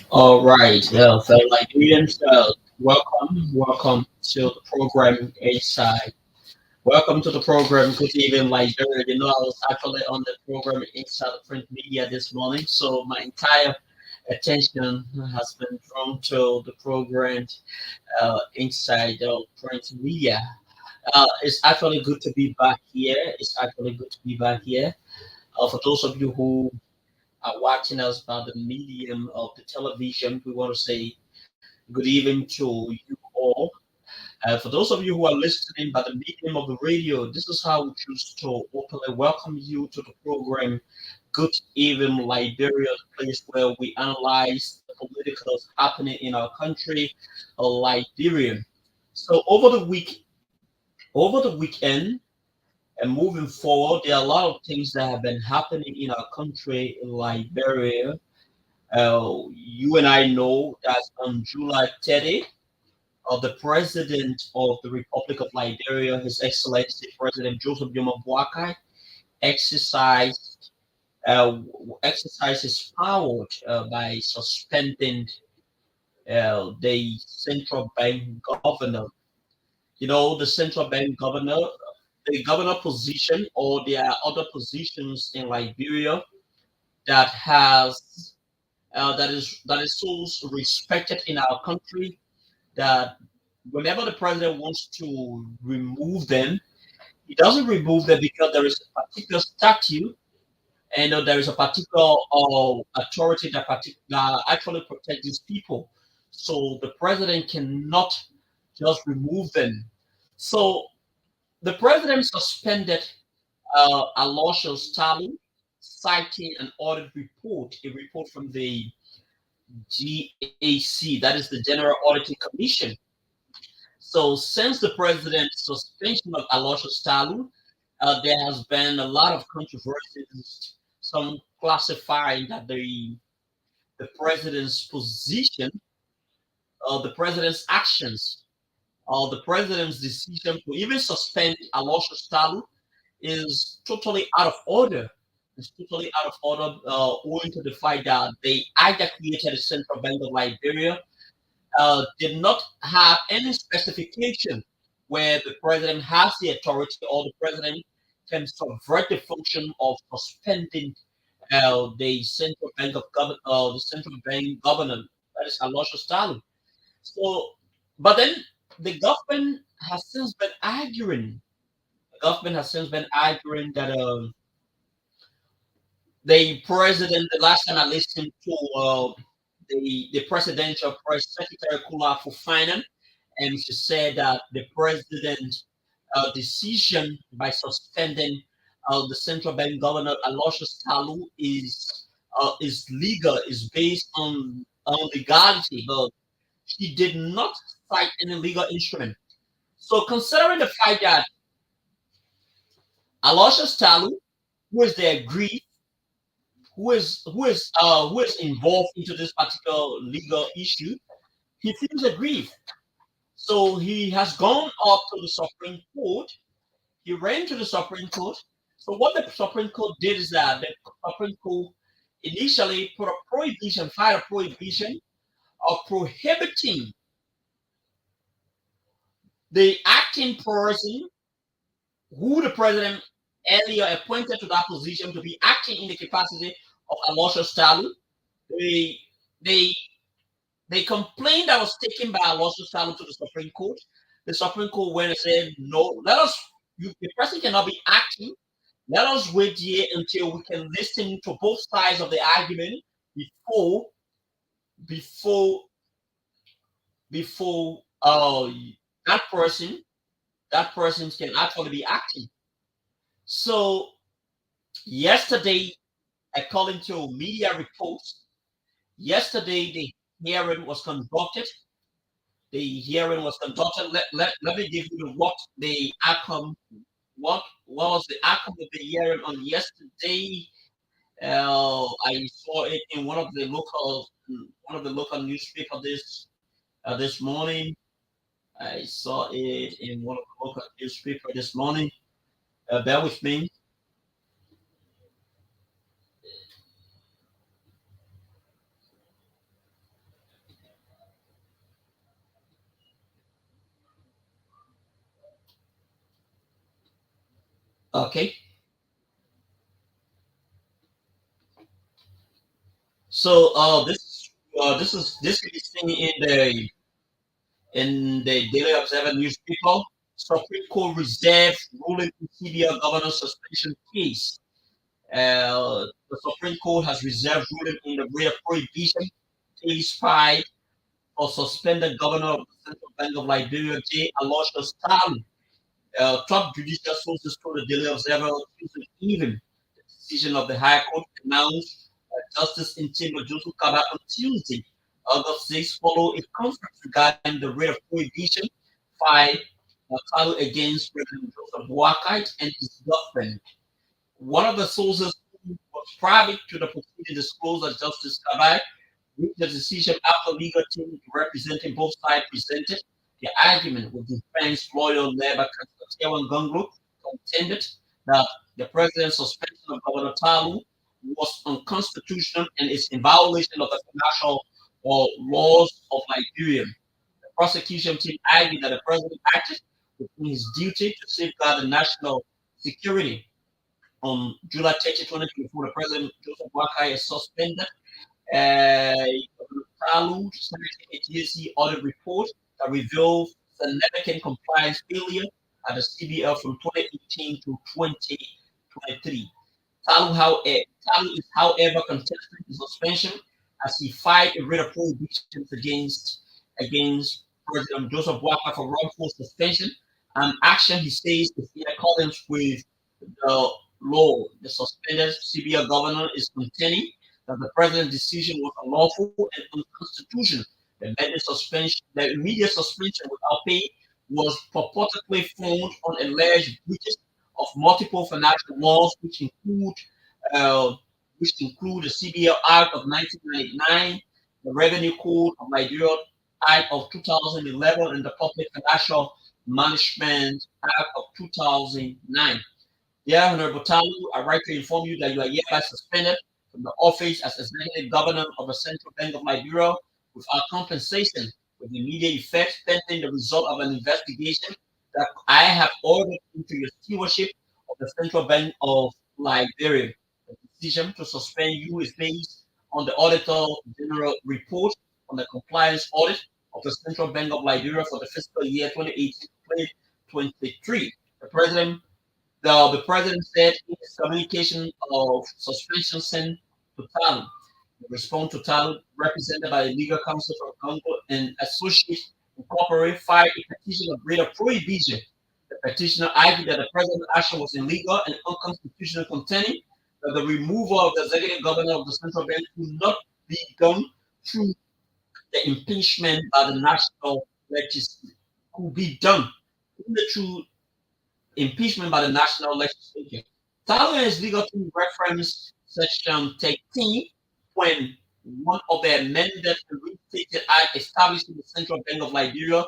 All right, fellow Liberians, welcome to the program Inside. Welcome to the program. Good evening, Liberia. You know, I was actually on the program Inside the Print Media this morning, so my entire attention has been drawn to the program Inside the Print Media. It's actually good to be back here. It's actually good to be back here. For those of you who are watching us by the medium of the television, we want to say good evening to you all. For those of you who are listening by the medium of the radio, this is how we choose to openly welcome you to the program. Good evening, Liberia, the place where we analyze the political happening in our country, Liberia. So over the weekend, and moving forward, there are a lot of things that have been happening in our country, in Liberia. You and I know that on July 30th, the President of the Republic of Liberia, His Excellency President Joseph Jomo Boakai, exercised exercised his power by suspending the central bank governor. You know, the central bank governor, the governor position, or there are other positions in Liberia that has that is so respected in our country that whenever the president wants to remove them, he doesn't remove them because there is a particular statute and there is a particular authority that actually protects these people. So the president cannot just remove them. So the president suspended Aloysius Stalin, citing an audit report, a report from the GAC, that is the General Auditing Commission. So since the president's suspension of Aloysius Stalin, there has been a lot of controversies. Some classifying that the president's position, the president's actions, or the president's decision to even suspend Aloysius Stalin is totally out of order. It's totally out of order, owing to the fact that they either created a central bank of Liberia, did not have any specification where the president has the authority or the president can subvert the function of suspending the central bank governor, that is Aloysius Stalin. So, but then the government has since been arguing. The government has since been arguing that the president. The last time I listened to the presidential press secretary Kula Fufana, and she said that the president decision by suspending the central bank governor Aloysius Talu is legal, is based on legality, but she did not cite any legal instrument. So considering the fact that Aloysius Talu, who is their grief, who is involved into this particular legal issue, he feels aggrieved. So he has gone up to the Supreme Court. He ran to the Supreme Court. So what the Supreme Court did is that the Supreme Court initially put a prohibition, filed a prohibition of prohibiting the acting person who the president earlier appointed to that position to be acting in the capacity of Aloysius Stalin. They they they complained that was taken by Aloysius Stalin to the Supreme Court. The Supreme Court went and said, no, the president cannot be acting. Let us wait here until we can listen to both sides of the argument before before before that person that person can actually be acting. So yesterday, according to media reports, yesterday hearing was conducted. The hearing was conducted. Let me give you what the outcome. What was the outcome of the hearing on yesterday? I saw it in one of the local newspaper this morning. I saw it in one of the local newspaper this morning. Bear with me. Okay. So this can be seen in the Daily Observer newspaper. Supreme Court reserves ruling in CBL governor suspension case. The Supreme Court has reserved ruling in the rate of prohibition case filed for suspended governor of the Central Bank of Liberia, J. Aloysius Talu. Top judicial sources told the Daily Observer Tuesday evening the decision of the High Court announced by Justice Intima Joseph Kabak on Tuesday, August 6, followed a conference regarding the rate of prohibition filed Talu against President Joseph Boakai and his government. One of the sources who was private to the proceeding disclosed that Justice Kabak reached the decision after legal team representing both sides presented the argument with defense lawyer Leba Kasatewan Gunglu contended that the president's suspension of Governor Talu was unconstitutional and is in violation of the financial laws of Liberia. The prosecution team argued that the president acted within his duty to safeguard the national security. On July 30, 2024, the president Joseph Boakai is suspended. Talu cited a GSC audit report that revealed significant compliance failure at the CBL from 2018 to 2023. Talu is, however, contesting the suspension as he filed a writ of prohibition against President Joseph Boakai for wrongful suspension, an action he says is in accordance with the law. The suspended CBL governor is contending that the president's decision was unlawful and unconstitutional. The immediate suspension without pay was purportedly found on alleged breaches of multiple financial laws, uh, which include the CBL Act of 1999, the Revenue Code of Nigeria Act of 2011, and the Public Financial Management Act of 2009. Yeah, Honorable Talu, I write to inform you that you are hereby suspended from the office as executive governor of the Central Bank of Liberia without compensation with immediate effect pending the result of an investigation that I have ordered into your stewardship of the Central Bank of Liberia. The decision to suspend you is based on the Auditor General report on the compliance audit of the Central Bank of Liberia for the fiscal year 2018-2023. The president said in his communication of suspension sent to Talu. In response to Talu, represented by the legal counsel from Congo and Associates Incorporated, filed a petition of greater prohibition. The petitioner argued that the president's action was illegal and unconstitutional, contending that the removal of the executive governor of the central bank could not be done through the impeachment by the national legislature. Could be done only through impeachment by the national legislature. Thailand's legal team referenced Section 13 when one of the amended and restated act establishing the Central Bank of Liberia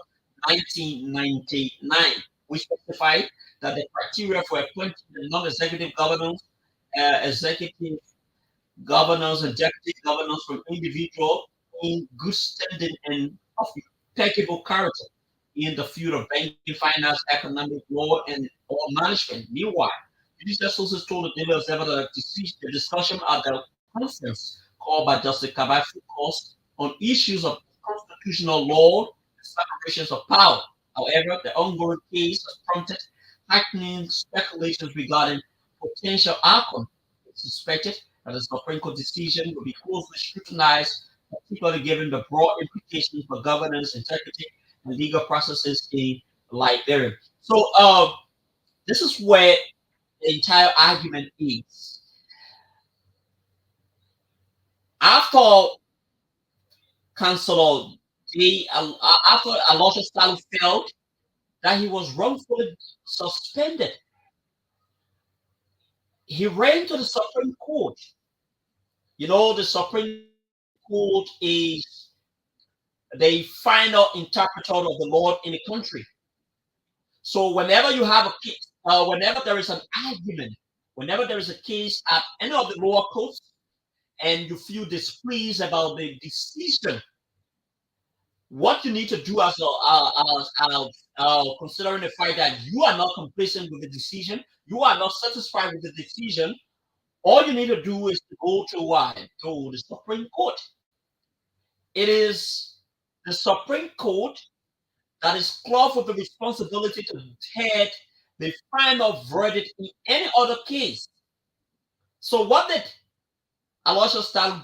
1999, which specified that the criteria for appointing the non-executive governors, executive governors and deputy governors from individual in good standing and of impeccable character in the field of banking, finance, economic law, and or management. Meanwhile, judicial sources told the Daily Observer that the discussion at the conference called by Justice Kabak focused on issues of constitutional law and separations of power. However, the ongoing case has prompted heightening speculations regarding potential outcome. It's suspected that the Supreme Court decision will be closely scrutinized particularly given the broad implications for governance, integrity, and legal processes in Liberia. So, this is where the entire argument is. After Councillor after Alosha Salu felt that he was wrongfully suspended, he ran to the Supreme Court. The Supreme Court is the final interpreter of the law in the country. So whenever you have a case, whenever there is an argument, whenever there is a case at any of the lower courts, and you feel displeased about the decision, what you need to do considering the fact that you are not complacent with the decision, you are not satisfied with the decision, all you need to do is to go to the Supreme Court. It is the Supreme Court that is clothed with the responsibility to head the final verdict in any other case. So what did Aloysius Stalin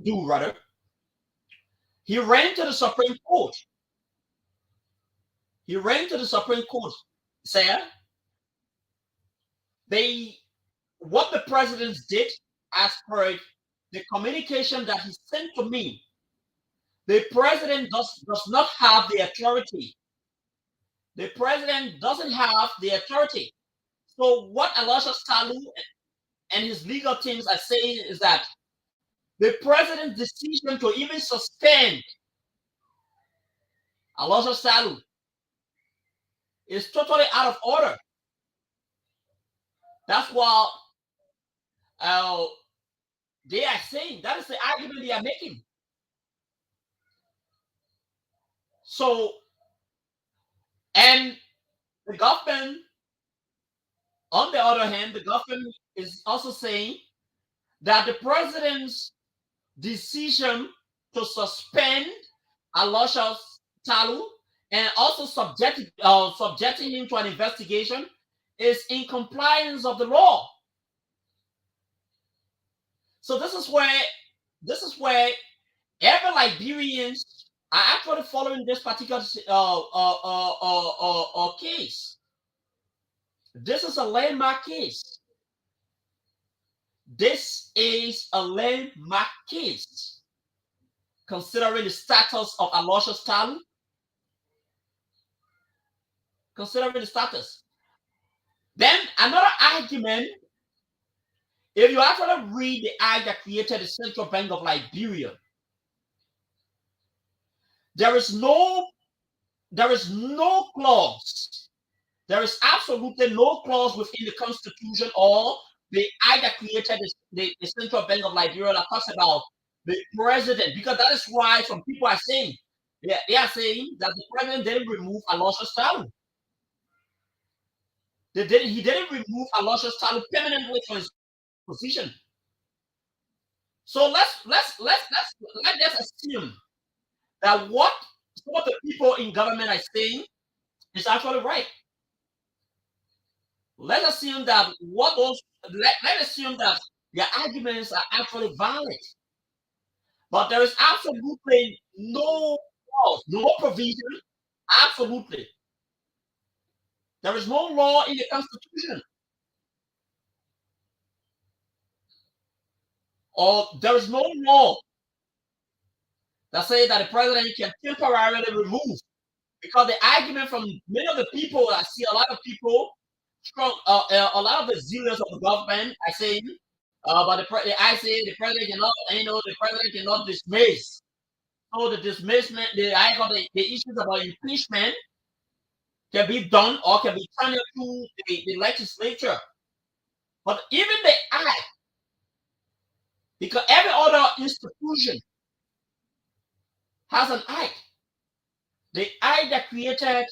do, rather? He ran to the Supreme Court. He ran to the Supreme Court. Say, what the president did, as per the communication that he sent to me, the president does not have the authority. The president doesn't have the authority. So what Aloysius Salu and his legal teams are saying is that the president's decision to even suspend Aloysius Salu is totally out of order. That's what they are saying. That is the argument they are making. So, and the government, on the other hand, the government is also saying that the president's decision to suspend Aloysius Salu and also subjecting him to an investigation is in compliance of the law. So this is where every Liberians are actually following this particular case. This is a landmark case. This is a landmark case, considering the status of Aloysius Salu. Considering the status. Then another argument, if you actually read the act that created the Central Bank of Liberia, there is no clause. There is absolutely no clause within the Constitution or the act that created the Central Bank of Liberia that talks about the president, because that is why some people are saying they are saying that the president didn't remove Aloysius Salu. He didn't remove Aloysius Salu permanently from his position. So let's assume that what some of the people in government are saying is actually right. Let's assume that let's assume that their arguments are actually valid. But there is absolutely no law, no provision. Absolutely. There is no law in the Constitution. Or there is no law that says that the president can temporarily remove. Because the argument from many of the people, I see a lot of people, a lot of the zealots of the government are saying, but I say the president cannot dismiss. So the dismissment, the issues about impeachment can be done or can be turned to the legislature. But even the act, because every other institution has an act. The act that created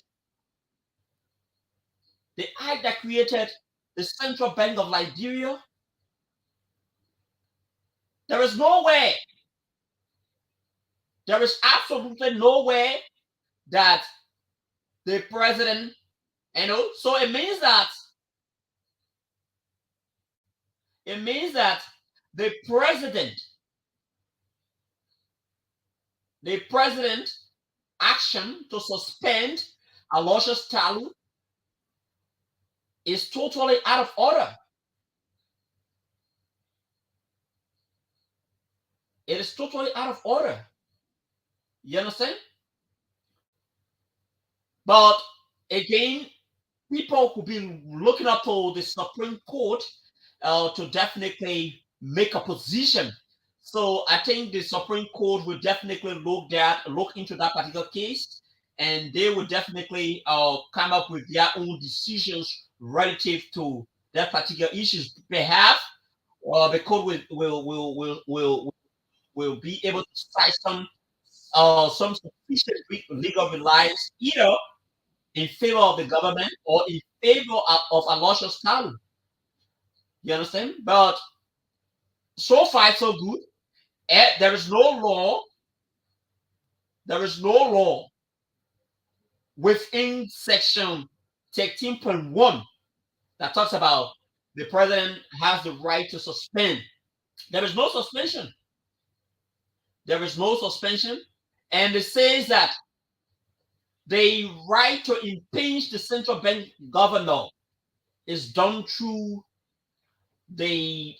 the Central Bank of Liberia, there is absolutely no way that the president, so it means that the president the president action to suspend Aloysius Talu is totally out of order. It is totally out of order. You understand? But again, people could be looking up to the Supreme Court to definitely make a position. So I think the Supreme Court will definitely look into that particular case, and they will definitely come up with their own decisions relative to that particular issues. Perhaps the court will be able to cite some sufficient legal reliance either in favor of the government or in favor of Aloysius Talu. You understand? But so far, so good. There is no law. There is no law within section 13.1 that talks about the president has the right to suspend. There is no suspension. There is no suspension. And it says that the right to impeach the central bank governor is done through the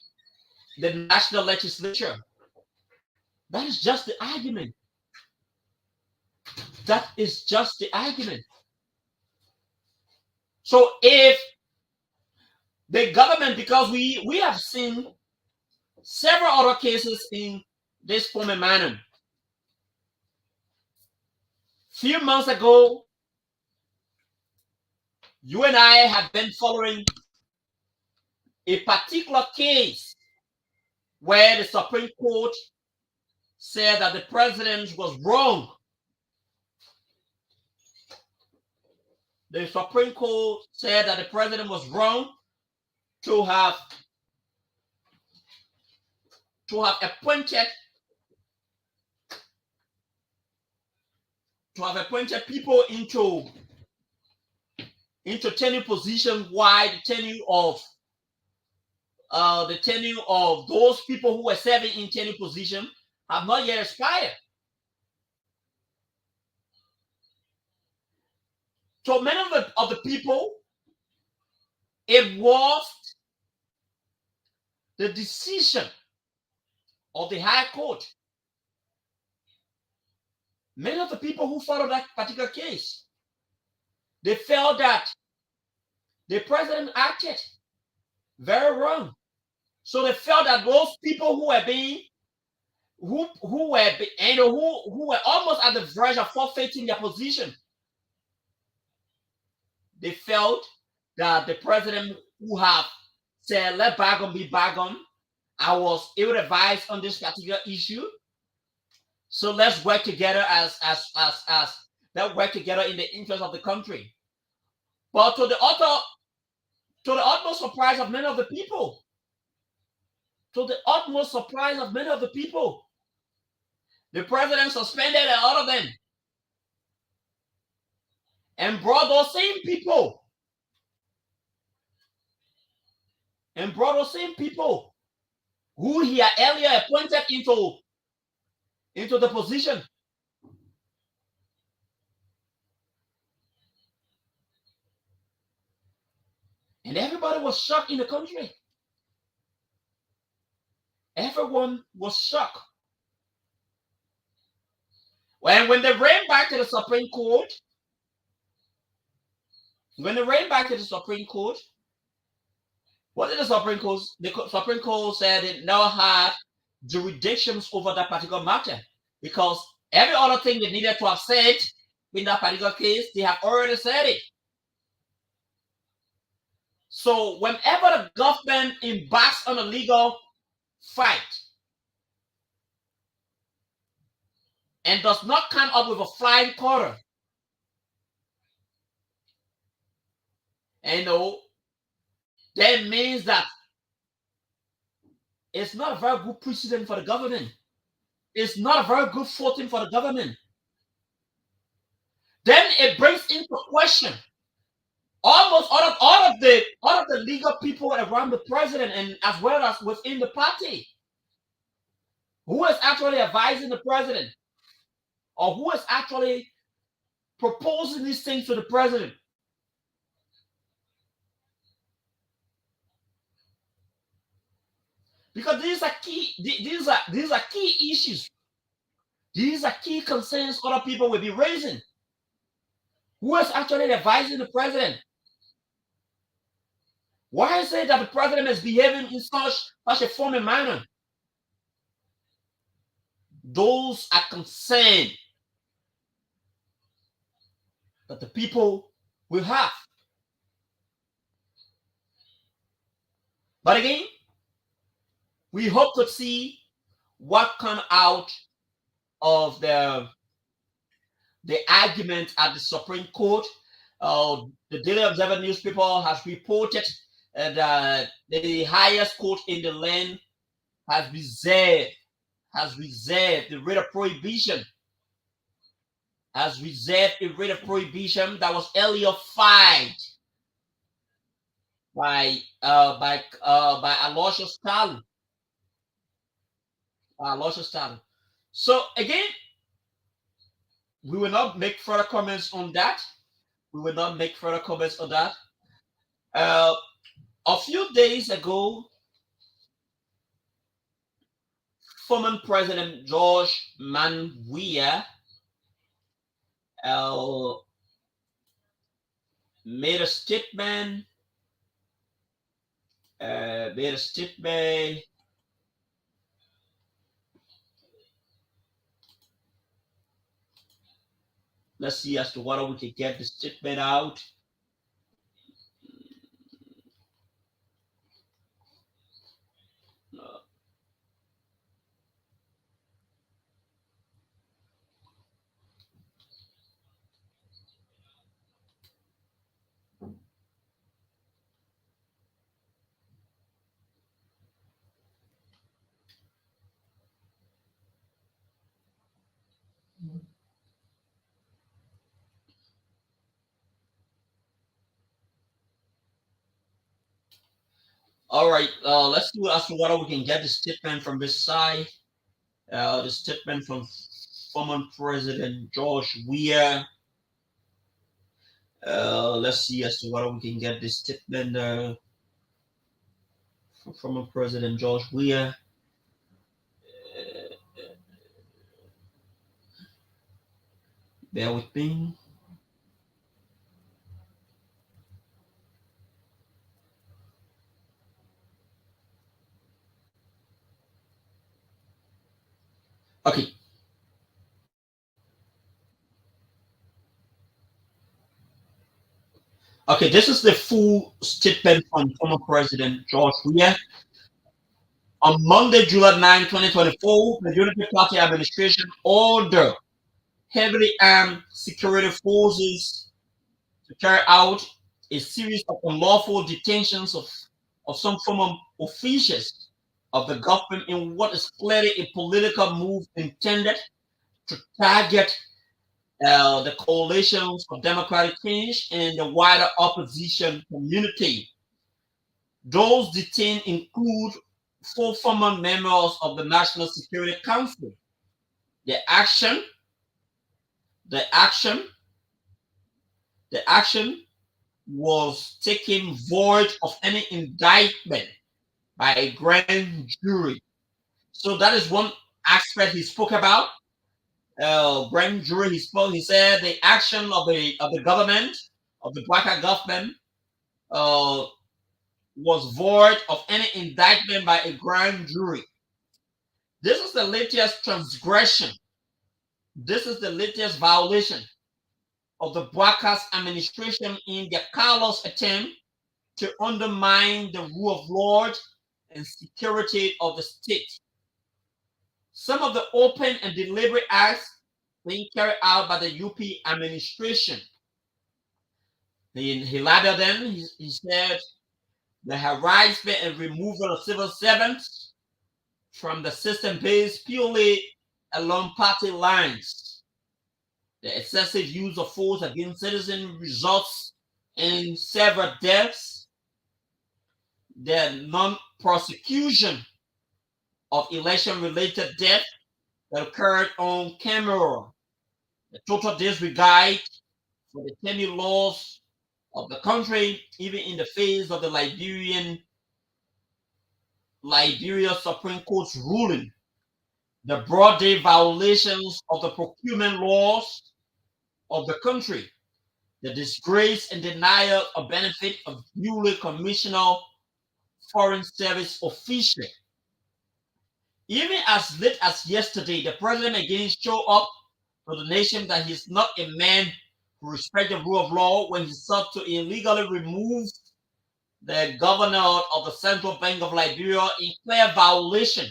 national legislature. That is just the argument. That is just the argument. So if the government, because we have seen several other cases in this former manner. Few months ago, you and I have been following a particular case where the Supreme Court said that the president was wrong. The Supreme Court said that the president was wrong to have appointed people into tenure position while the tenure of those people who were serving in tenure position have not yet expired. So many of the people, it was the decision of the High Court. Many of the people who followed that particular case, they felt that the president acted very wrong. So they felt that those people who were almost at the verge of forfeiting their position, they felt that the president who have said, let bygone be bygone, I was ill-advised on this particular issue. So let's work together let's work together in the interest of the country. But to the utmost surprise of many of the people, the president suspended a lot of them and brought those same people who he had earlier appointed into the position. And everybody was shocked in the country. Everyone was shocked. When they ran back to the Supreme Court, what did the Supreme Court? The Supreme Court said it now had jurisdictions over that particular matter because every other thing they needed to have said in that particular case, they have already said it. So whenever the government embarks on a legal fight and does not come up with a flying color, that means that it's not a very good precedent for the government. It's not a very good footing for the government. Then it brings into question almost all of the legal people around the president and as well as within the party who is actually advising the president. or who is actually proposing these things to the president. Because these are key issues. These are key concerns other people will be raising. Who is actually advising the president? Why is it that the president is behaving in such a form and manner? Those are concerned that the people will have. But again, we hope to see what come out of the argument at the Supreme Court. The Daily Observer newspaper has reported that the highest court in the land has reserved the rate of prohibition, has reserved a rate of prohibition that was earlier filed by Aloysius Stalin. So again, we will not make further comments on that. We will not make further comments on that. Uh, a few days ago, former President George Manweer uh, made a statement. Made a statement. Let's see as to whether we can get the statement out. All right, let's do as to whether we can get the statement from this side. The statement from former President George Weah. Let's see as to whether we can get this statement from former President George Weah. Bear with me. Okay. Okay, this is the full statement from former President George Weah. On Monday, July 9, 2024, the Unity Party administration ordered heavily armed security forces to carry out a series of unlawful detentions of some former officials of the government in what is clearly a political move intended to target the coalitions for democratic change and the wider opposition community. Those detained include 4 former members of the National Security Council. The action, the action, the action was taken void of any indictment by a grand jury. So that is one aspect he spoke about. Grand jury, he spoke. He said the action of the government, of the Baka government, uh, was void of any indictment by a grand jury. This is the latest transgression. This is the latest violation of the Baka's administration in their callous attempt to undermine the rule of law and security of the state. Some of the open and deliberate acts being carried out by the UP administration. He labeled them, he said, the harassment and removal of civil servants from the system based purely along party lines. The excessive use of force against citizens results in several deaths. The non-prosecution of election-related death that occurred on camera. a total disregard for the tenure laws of the country, even in the face of the Liberia Supreme Court's ruling, the broad day violations of the procurement laws of the country, the disgrace and denial of benefit of newly commissioned foreign service official. Even as late as yesterday, the president again showed up to the nation that he's not a man who respects the rule of law when he sought to illegally remove the governor of the Central Bank of Liberia in clear violation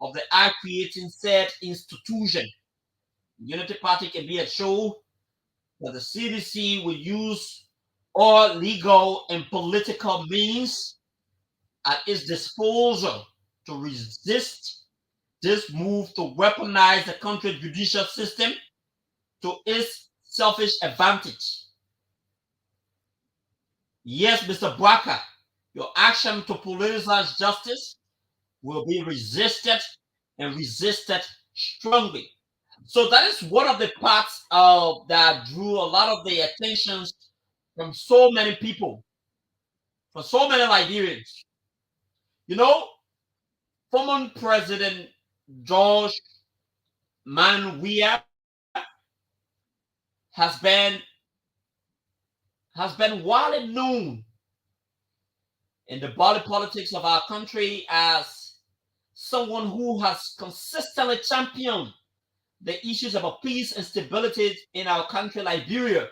of the act creating said institution. The Unity Party can be assured that the CDC will use all legal and political means at its disposal to resist this move to weaponize the country's judicial system to its selfish advantage. Yes, Mr. Barker, your action to politicize justice will be resisted and resisted strongly. So that is one of the parts that drew a lot of the attentions from so many people, from so many Liberians. You know, former President George Manweer has been widely known in the body politics of our country as someone who has consistently championed the issues of peace and stability in our country, Liberia,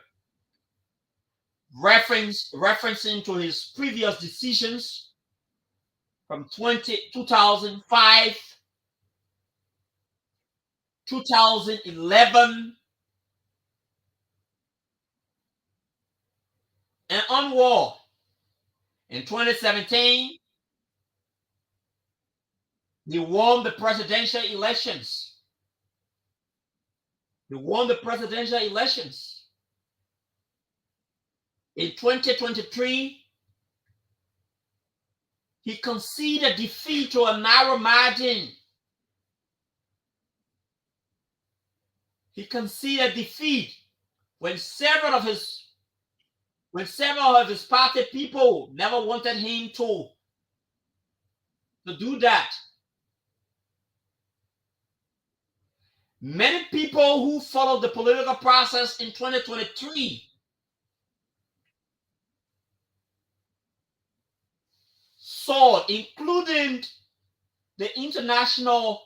referencing to his previous decisions from 2005, 2011, and onward. In 2017, he won the presidential elections. He won the presidential elections. In 2023, he conceded defeat to a narrow margin. He conceded defeat when several of his party people never wanted him to do that. Many people who followed the political process in 2023 saw, including the international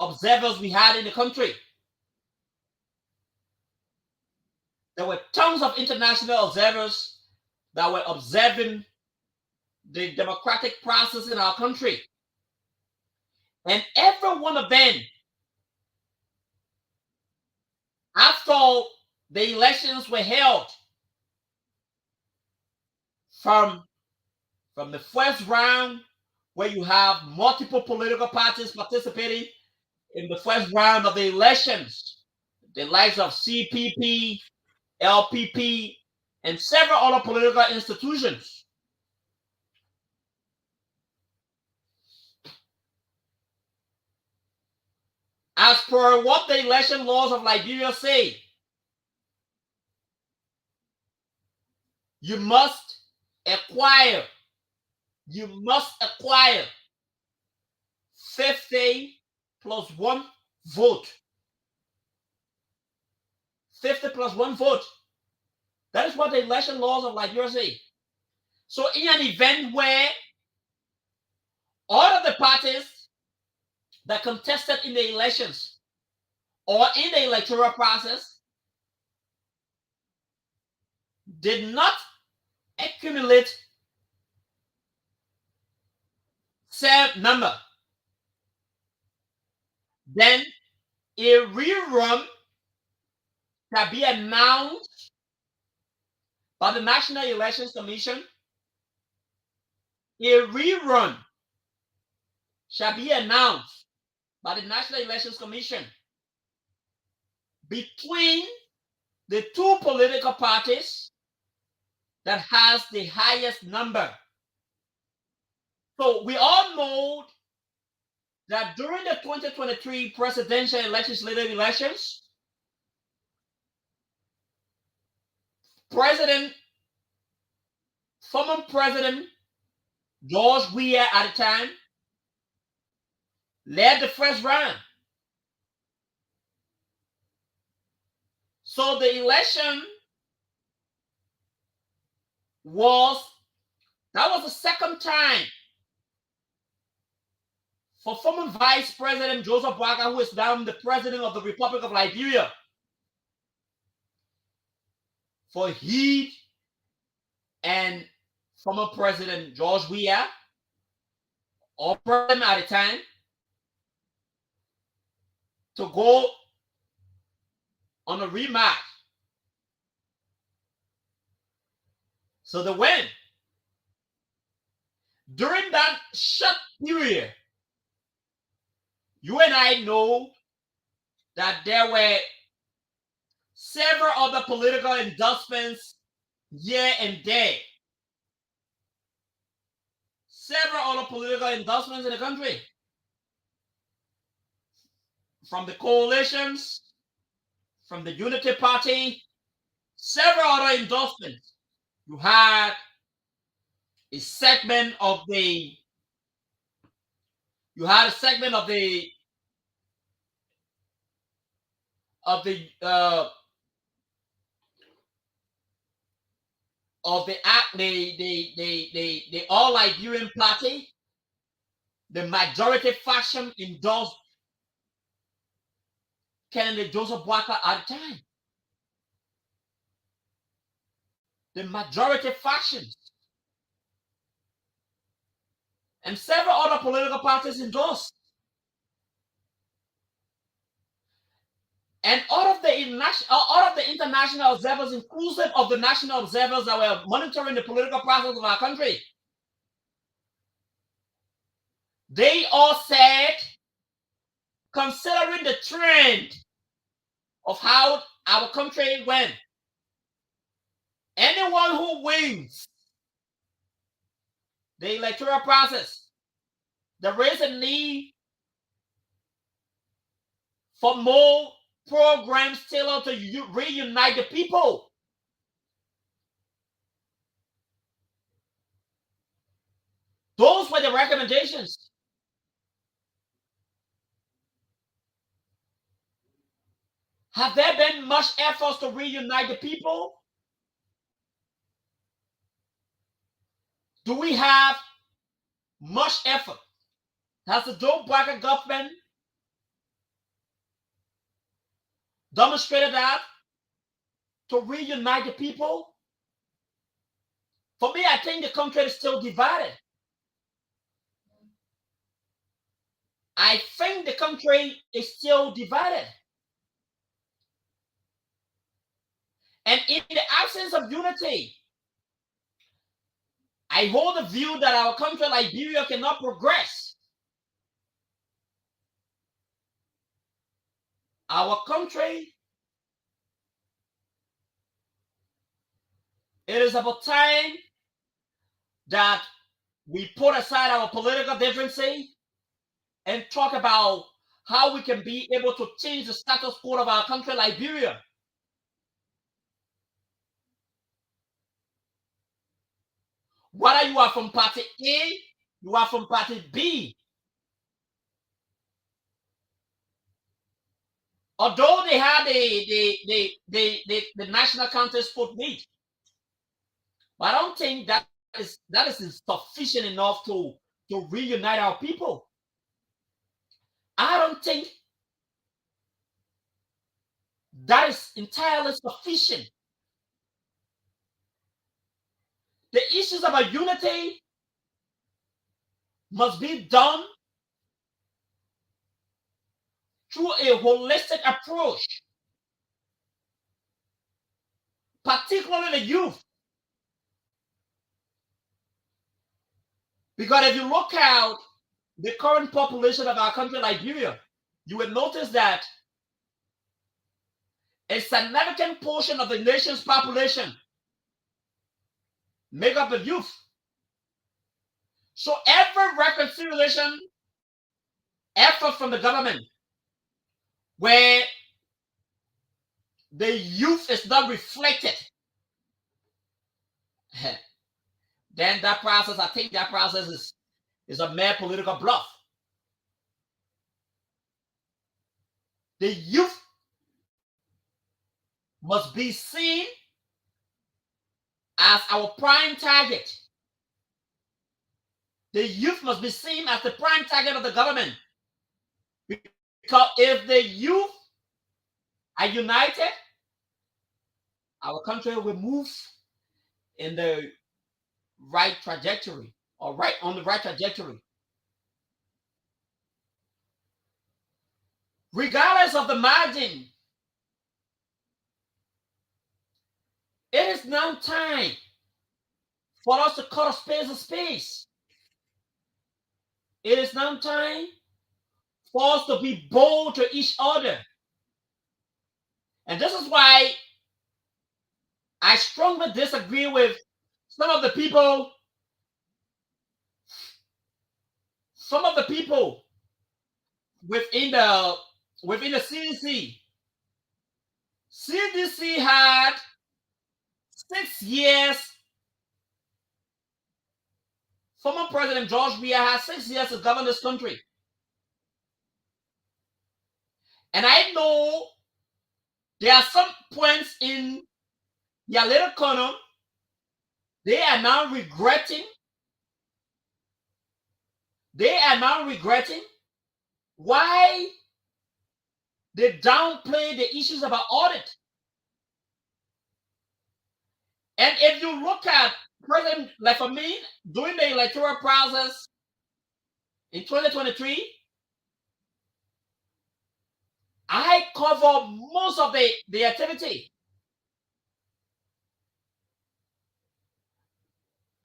observers we had in the country. There were tons of international observers that were observing the democratic process in our country. And every one of them, after the elections were held, from the first round, where you have multiple political parties participating in the first round of the elections, the likes of CPP, LPP, and several other political institutions. As per what the election laws of Liberia say, you must acquire 50 plus 1 vote. 50 plus 1 vote. That is what the election laws of Liberia say. So in an event where all of the parties that contested in the elections or in the electoral process did not accumulate said number, then a rerun shall be announced by the National Elections Commission. A rerun shall be announced by the National Elections Commission between the two political parties that has the highest number. So we all know that during the 2023 presidential and legislative elections, President, former President George Weah at the time led the first round. So the election that was the second time for former Vice President Joseph Boakai, who is now the President of the Republic of Liberia, for he and former President George Weah, or President at the time, to go on a rematch. So they win. During that short period, you and I know that there were several other political endorsements here and there. Several other political endorsements in the country. From the coalitions, from the Unity Party, several other endorsements. You had a segment of the of the uh, of the All Liberian Party, the majority faction endorsed candidate Joseph Boakai at the time. The majority factions and several other political parties endorsed. And all of the international observers, inclusive of the national observers that were monitoring the political process of our country, they all said, considering the trend of how our country went, anyone who wins the electoral process, there is a need for more programs tailored to reunite the people. Those were the recommendations. Have there been much efforts to reunite the people? Do we have much effort? Has the Joe Boakai government demonstrated that to reunite the people? For me, I think the country is still divided. I think the country is still divided. And in the absence of unity, I hold the view that our country, Liberia, cannot progress. Our country, it is about time that we put aside our political differences and talk about how we can be able to change the status quo of our country, Liberia. Whether you are from party A, you are from party B. Although they had the national contest vote meet, but I don't think that is sufficient enough to reunite our people. I don't think that is entirely sufficient. The issues about unity must be done through a holistic approach, particularly the youth. Because if you look at the current population of our country, Liberia, you will notice that a significant portion of the nation's population make up the youth. So every reconciliation effort from the government where the youth is not reflected then that process, I think that process is a mere political bluff. The youth must be seen as our prime target. The youth must be seen as the prime target of the government. Because if the youth are united, our country will move in the right trajectory, or right on the right trajectory. Regardless of the margin, it is now time for us to cut a space. It is now time for us to be bold to each other. And this is why I strongly disagree with some of the people within the CDC. CDC had 6 years. Former President George Weah had 6 years to govern this country. And I know there are some points in their little corner they are now regretting. They are now regretting why they downplay the issues about audit. And if you look at President, like for me, during the electoral process in 2023, I cover most of the activity.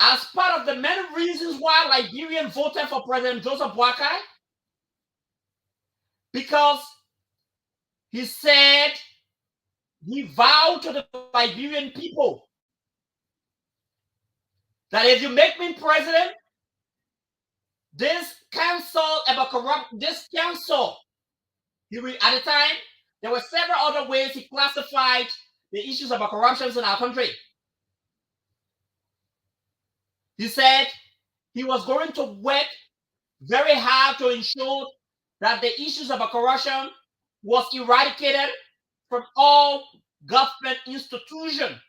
As part of the many reasons why Liberians voted for President Joseph Boakai, because he said, he vowed to the Liberian people that if you make me president, this council about corrupt, this council, at the time, there were several other ways he classified the issues about corruption in our country. He said he was going to work very hard to ensure that the issues about corruption was eradicated from all government institutions.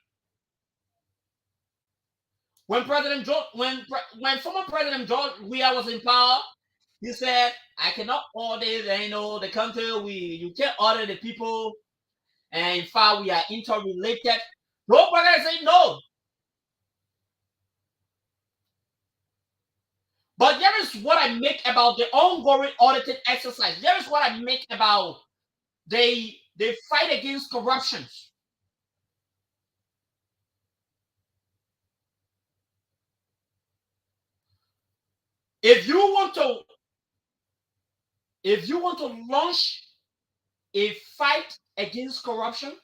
When when former President George Weah was in power, he said, "I cannot audit, the country. You can't audit the people, and in fact, we are interrelated." No president said no. But there is what I make about the ongoing auditing exercise. There is what I make about the fight against corruption. If you want to launch a fight against corruption,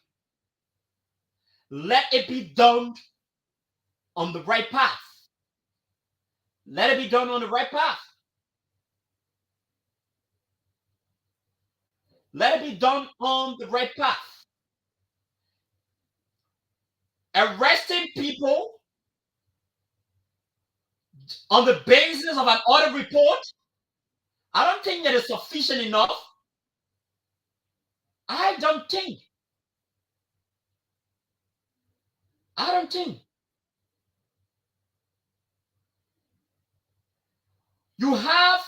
let it be done on the right path. Let it be done on the right path. Let it be done on the right path. Arresting people on the basis of an audit report, I don't think that is sufficient enough. I don't think. You have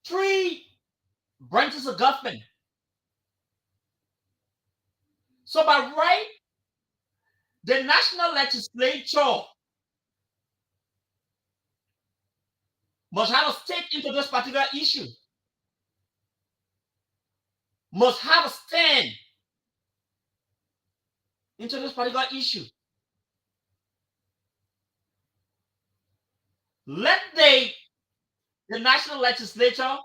3 branches of government. So by right, the national legislature must have a stake into this particular issue, must have a stand into this particular issue. Let the national legislature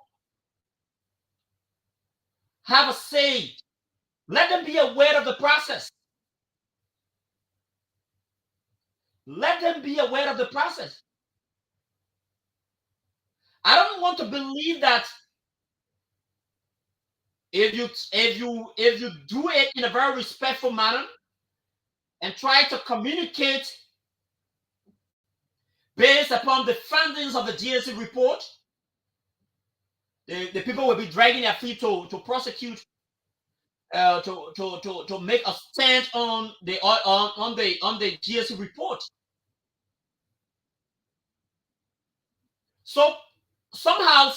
have a say. Let them be aware of the process. Let them be aware of the process. I don't want to believe that if you do it in a very respectful manner and try to communicate based upon the findings of the GSC report, the people will be dragging their feet to prosecute, to make a stand on the GSC report. So somehow,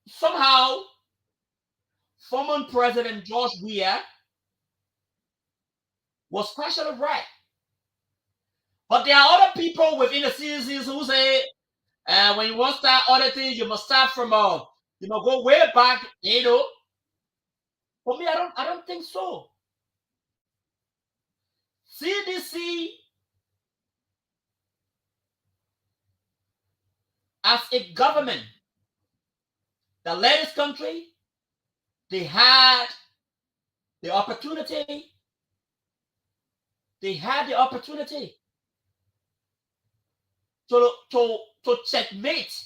somehow, former President George Weah was partially right. But there are other people within the citizens who say, when you want to start auditing, you must start from go way back. For me, I don't think so. CDC, as a government that led this country, they had the opportunity. They had the opportunity to checkmate,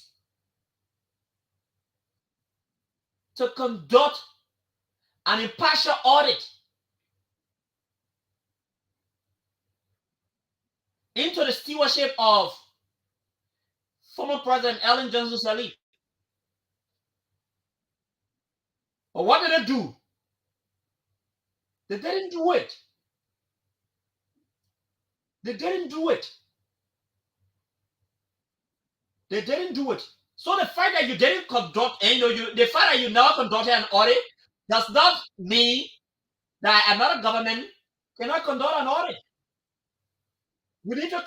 to conduct an impartial audit into the stewardship of former President Ellen Johnson Sirleaf. But what did they do? They didn't do it. They didn't do it. They didn't do it. So the fact that you didn't conduct, the fact that you now conducted an audit does not mean that another government cannot conduct an audit. We need to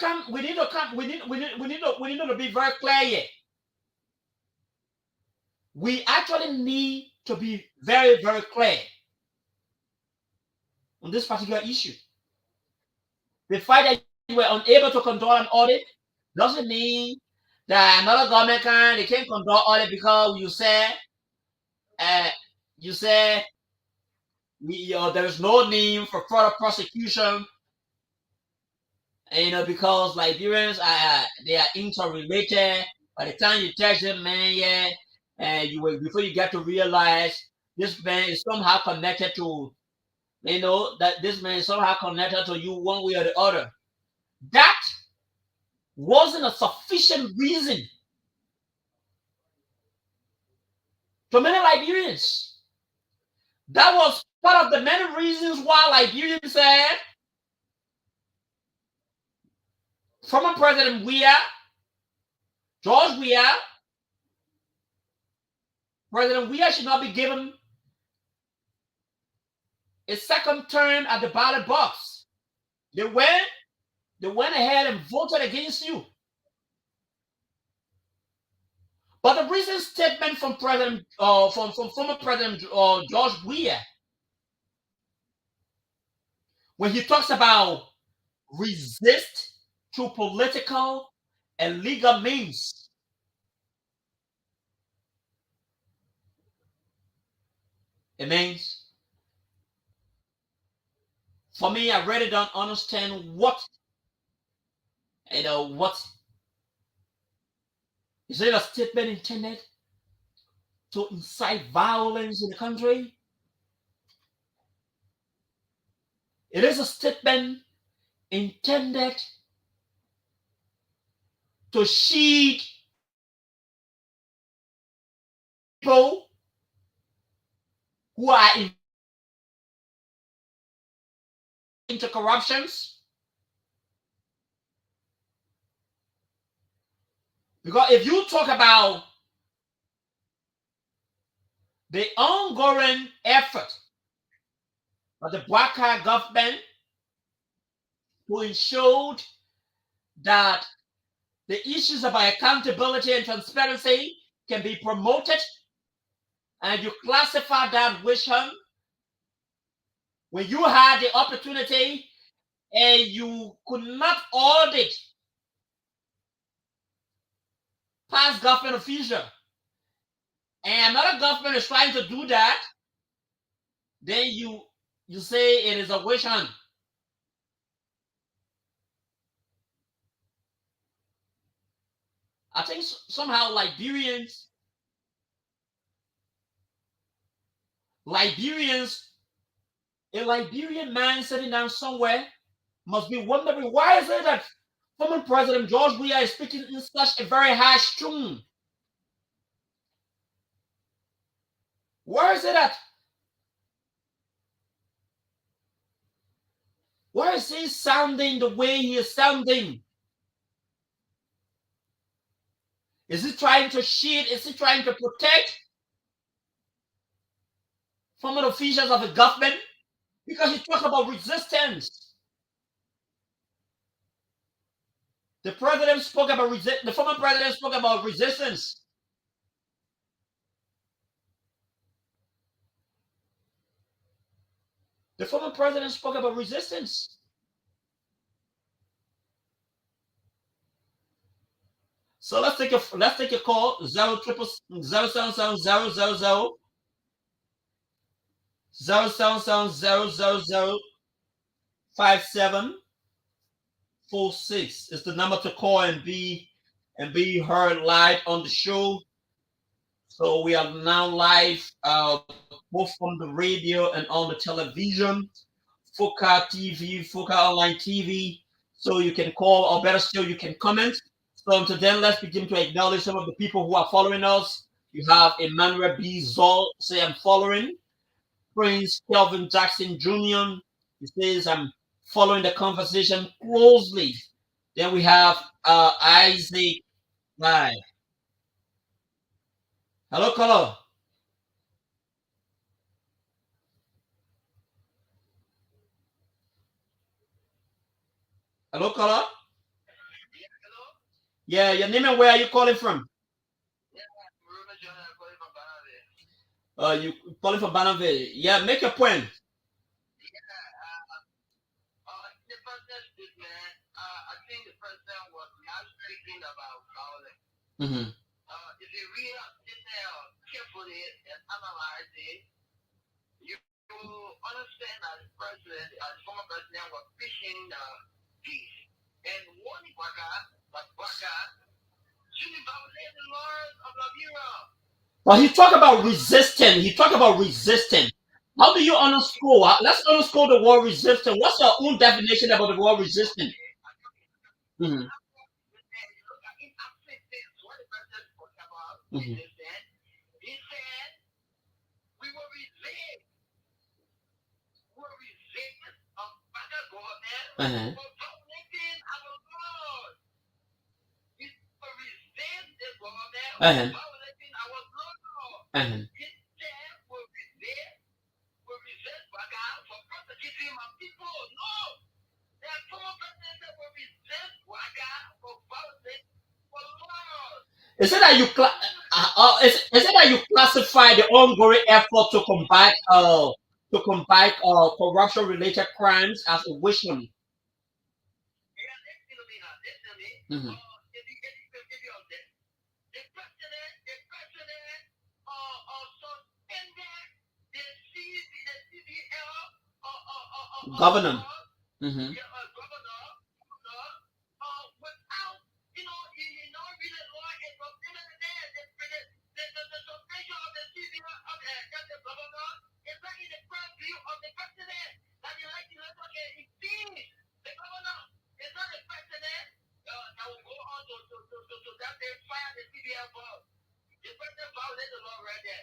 be very clear here. We actually need to be very, very clear on this particular issue. The fact that you were unable to conduct an audit doesn't mean that another government can't conduct audit because you said there is no need for further prosecution. Because Liberians they are interrelated. By the time you touch them, man, before you get to realize this man is somehow connected to, that this man is somehow connected to you one way or the other. That wasn't a sufficient reason to many Liberians. That was part of the many reasons why Liberians said former President George Weah, President Weah should not be given a second term at the ballot box. They went ahead and voted against you. But the recent statement from former President George Weah, when he talks about resist through political and legal means, it means, for me, I really don't understand what is it a statement intended to incite violence in the country? It is a statement intended to shield people who are into corruptions. Because if you talk about the ongoing effort of the Black Card government to ensure that the issues about accountability and transparency can be promoted, and you classify that witch hunt, when you had the opportunity and you could not audit past government official, and another government is trying to do that, then you say it is a witch hunt. I think somehow Liberians, a Liberian man sitting down somewhere must be wondering, why is it that Former President George Weah is speaking in such a very harsh tone. Where is it at? Why is he sounding the way he is sounding? Is he trying to shield? Is he trying to protect former officials of the government? Because he talked about resistance. The president spoke about the former president spoke about resistance. The former president spoke about resistance. So let's take a call 07700005746 is the number to call and be heard live on the show. So we are now live, both on the radio and on the television, Foca TV, Foca Online TV. So you can call, or better still, you can comment. So until then, let's begin to acknowledge some of the people who are following us. You have Emmanuel B. Zoll say I'm following. Prince Kelvin Jackson Jr. He says I'm following the conversation closely. Then we have Isaac. Right. Hello, caller. Hello, caller. Yeah, your name and where are you calling from? You calling from Bannerville. Yeah, make your point. Mm-hmm. But he talked about resistance. He talked about resistance. How do you underscore? Let's underscore the word resistance. What's your own definition about the word resistance? Mm-hmm. Mm-hmm. Uh-huh. Uh-huh. Uh-huh. Is it that is it that you classify the ongoing effort to combat corruption related crimes as a wish hunt? Mhm. Governor. Mhm.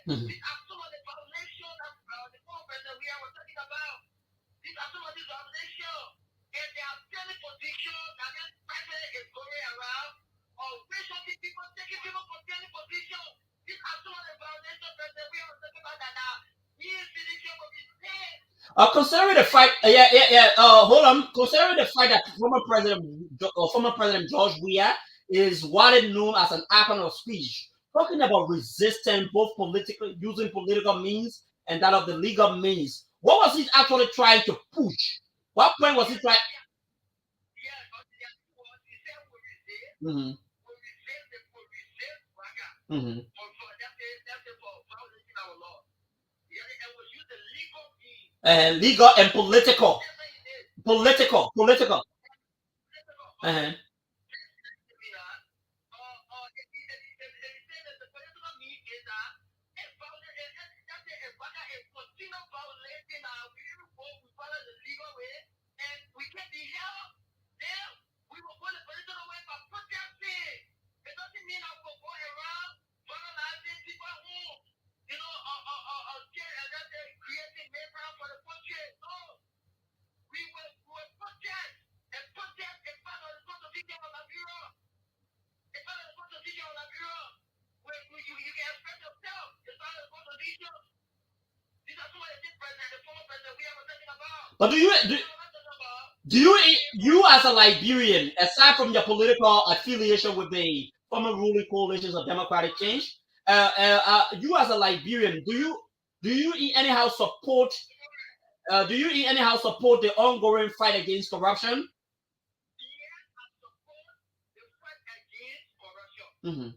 Mhm. Considering the fact, yeah, yeah, yeah. Hold on. Considering the fact that former President George Weah is widely known as an icon of speech, talking about resistance, both politically using political means and that of the legal means. What was he actually trying to push? What point was he trying? Mm-hmm. Mm-hmm. Legal and political. Uh-huh. But do you you as a Liberian, aside from your political affiliation with the former ruling coalitions of democratic change, you as a Liberian, do you anyhow support do you anyhow support the ongoing fight against corruption? Mhm.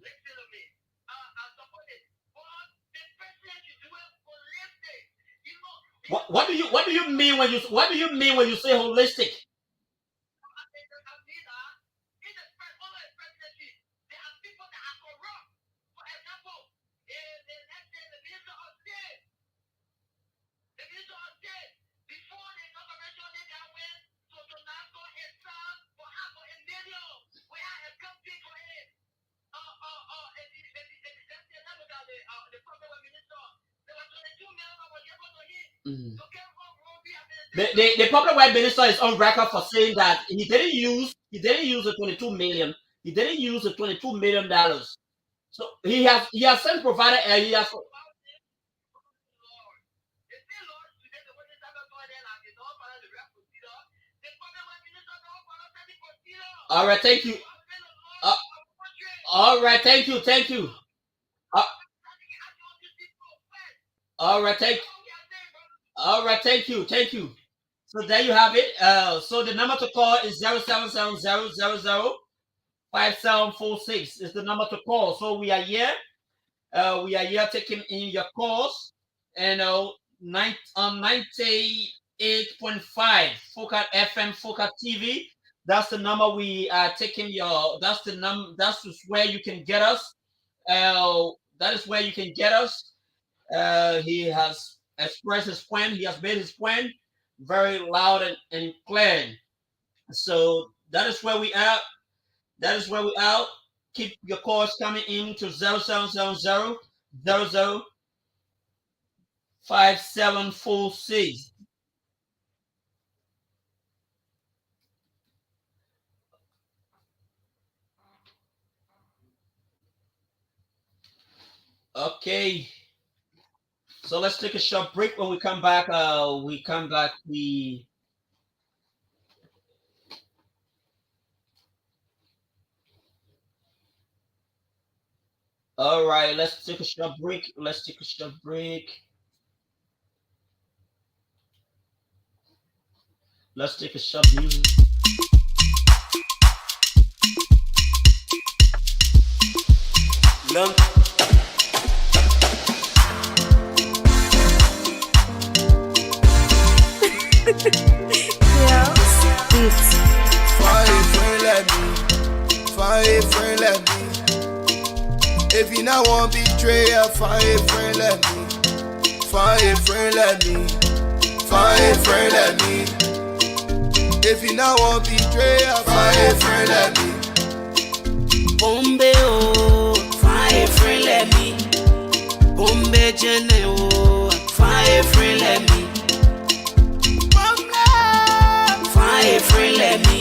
What do you mean when you say holistic? Mhm. The public web minister is on record for saying that he didn't use the 22 million. He didn't use the 22 million dollars. So he has since provided he has. All right, thank you. Uh, all right, thank you. Uh, all right, all right, thank you. So there you have it. So the number to call is 0770005746 is the number to call. So we are here. We are here taking in your calls, and 98.5 Fokat FM, Fokat TV. That's the number we are taking your. That's the That's where you can get us. That is where you can get us. He has expressed his point. He has made his point very loud and clear. So that is where we are. That is where we are. Keep your calls coming in to 0770 005746. Okay. So let's take a short break. When we come back, we all right, let's take a short break. Let's take a short break. Let's take a short music. Lump. Yes, beats. Find a friend like me. Find a friend like me. If you not want betrayal, find a friend like me. Find a friend like me. Find a friend like me. If you not want betrayal, find a friend like me. Bombe oh, find a friend like me. Bombe jene oh, find a friend like me. Find a friend like me.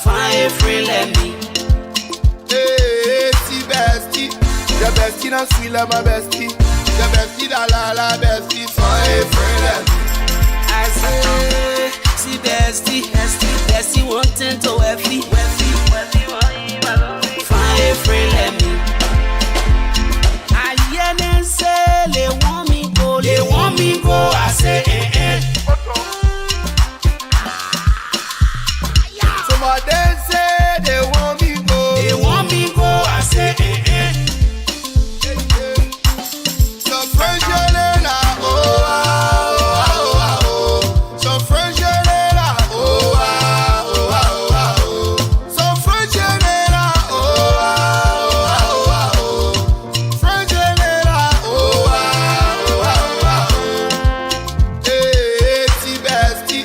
Find a friend like me. Hey, see bestie. Your bestie not sweet like my bestie. Your bestie la bestie. Find a friend like me. I say, see bestie wanting to wealthy. Find a friend like me. I hear them say they want me go, I say Some of them say they want me go, I say Some French la oh ah oh ah oh. Some French la oh ah oh ah oh. Some French la oh ah oh ah oh. French la oh ah oh. Hey, see bestie,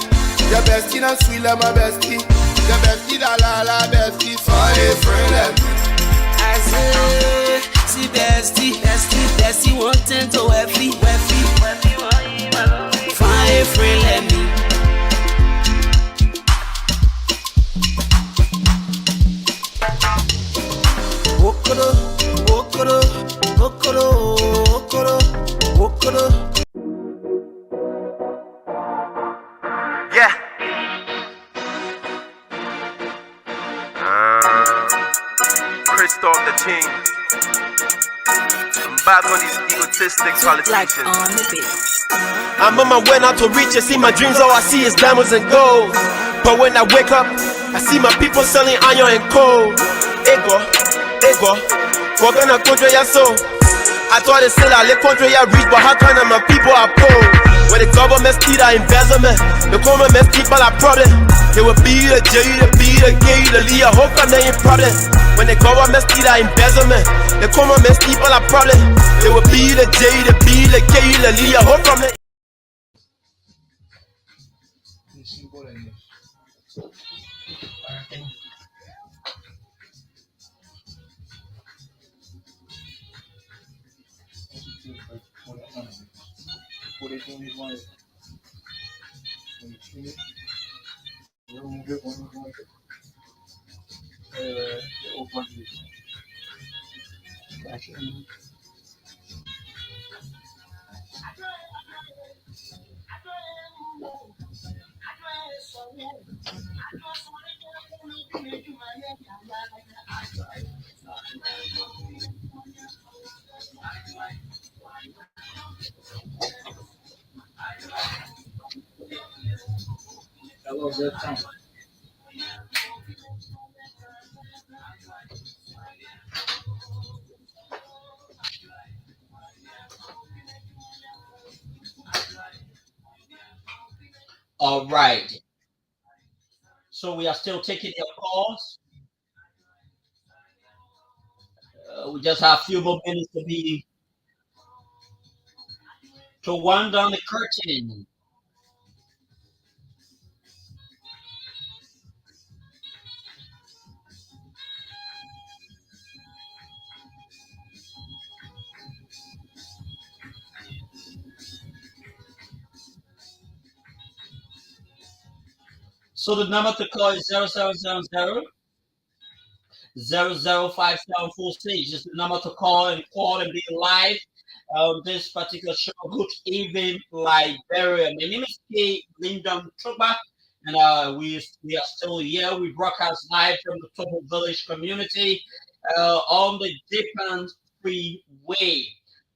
your bestie not sweet like my bestie. Your bestie la bestie, find a friend like me. I say, see bestie wanting to wealthy. Find a friend like me. Okoro, okoro, okoro, okoro, okoro. Yeah. Christoph the King. I'm back on these egotistic politicians. I'm on my way now to reach it. See my dreams, all I see is diamonds and gold. But when I wake up, I see my people selling iron and coal. Ego, we're gonna control your soul. I thought they said I let control your reach, but how come my people are poor? When the government steal our embezzlement, the government steal all our problem. It will be the J, the B, the K, the Lee, I hope I'm not problem. When the government steal our embezzlement, the government steal all our problem. It will be the J, the B, the K, the Lee, I hope I'm not. All right. So we are still taking your calls. We just have a few more minutes to wind down the curtain. So the number to call is 0070 is the number to call and be live on this particular show. Good evening, Liberia. My name is K. Lyndon Truba, and we are still here. We broadcast live from the Topo Village community on the Japan Freeway.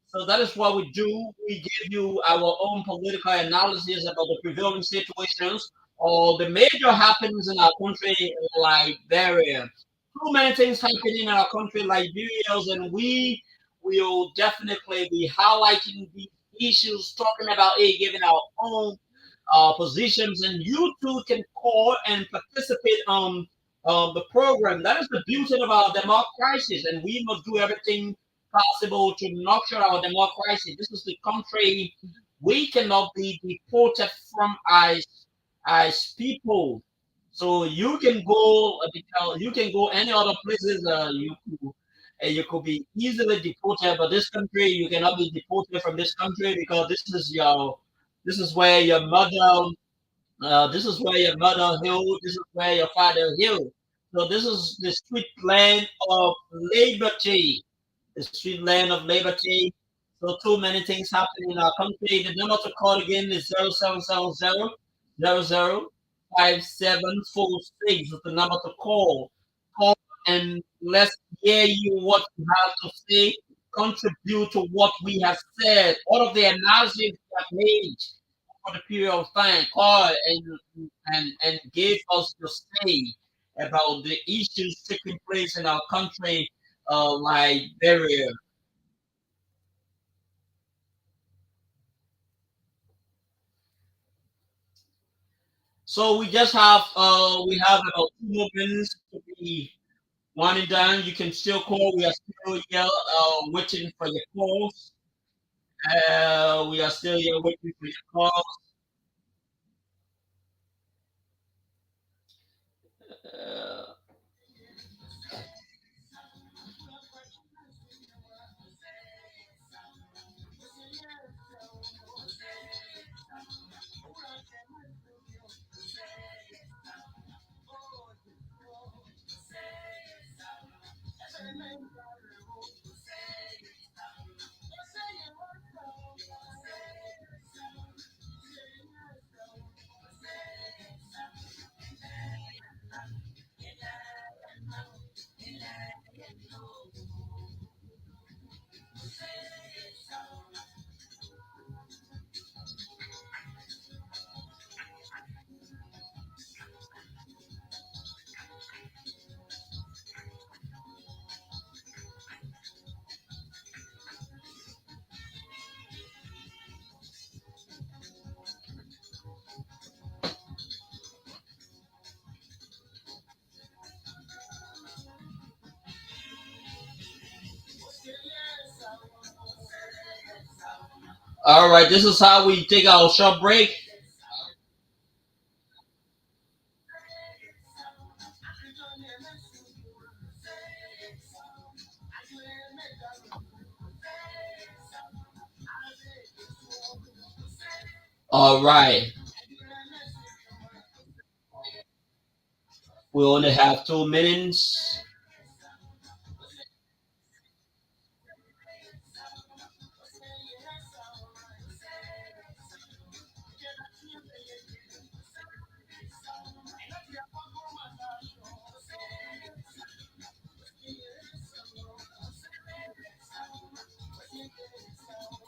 So that is what we do. We give you our own political analysis about the prevailing situations or the major happenings in our country, Liberia. Too many things happening in our country, Liberia, and we will definitely be highlighting these issues, talking about it, giving our own positions, and you too can call and participate on the program. That is the beauty of our democracy, and we must do everything possible to nurture our democracy. This is the country we cannot be deported from as people. So you can go, you can go any other places. You could be easily deported, but this country you cannot be deported from this country because this is where your mother this is where your mother healed. This is where your father healed. So this is the sweet land of liberty. The sweet land of liberty. So too many things happen in our country. The number to call again is 0770 is the number to call. Call and let's hear you what you have to say. Contribute to what we have said. All of the analysis we have made for the period of time, call and give us your say about the issues taking place in our country, Liberia. So we have about 2 more minutes to be winding down. You can still call. We are still here waiting for your calls. We are still here waiting for your calls. Uh, All right, this is how we take our short break. All right, we only have 2 minutes.